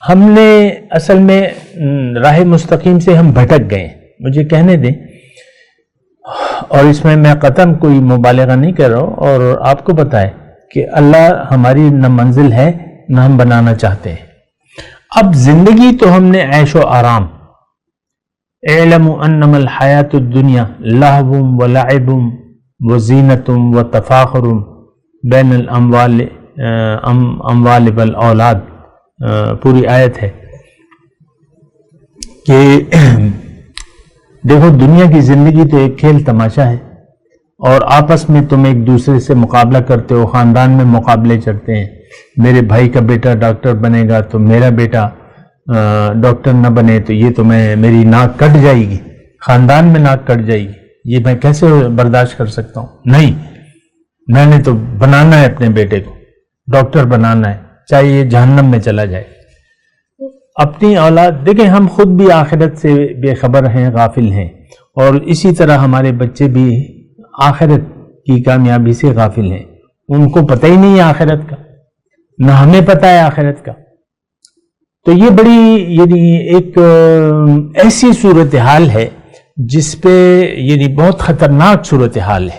ہم نے اصل میں راہ مستقیم سے ہم بھٹک گئے. مجھے کہنے دیں، اور اس میں قطعاً کوئی مبالغہ نہیں کر رہا ہوں، اور آپ کو پتہ ہے کہ اللہ ہماری نہ منزل ہے نہ ہم بنانا چاہتے ہیں. اب زندگی تو ہم نے عیش و آرام. اعلموا انما الحیات الدنیا لہو ولعب وزینۃ وتفاخر بین الاموال والاولاد، پوری آیت ہے کہ دیکھو دنیا کی زندگی تو ایک کھیل تماشا ہے، اور آپس میں تم ایک دوسرے سے مقابلہ کرتے ہو، خاندان میں مقابلے چلتے ہیں. میرے بھائی کا بیٹا ڈاکٹر بنے گا تو میرا بیٹا ڈاکٹر نہ بنے تو یہ تو میری ناک کٹ جائے گی، خاندان میں ناک کٹ جائے گی. یہ میں کیسے برداشت کر سکتا ہوں؟ نہیں، میں نے تو بنانا ہے اپنے بیٹے کو، ڈاکٹر بنانا ہے، چاہے یہ جہنم میں چلا جائے. اپنی اولاد دیکھیں، ہم خود بھی آخرت سے بے خبر ہیں، غافل ہیں، اور اسی طرح ہمارے بچے بھی آخرت کی کامیابی سے غافل ہیں. ان کو پتہ ہی نہیں ہے آخرت کا، نہ ہمیں پتہ ہے آخرت کا. تو یہ بڑی ایک ایسی صورتحال ہے جس پہ بہت خطرناک صورتحال ہے.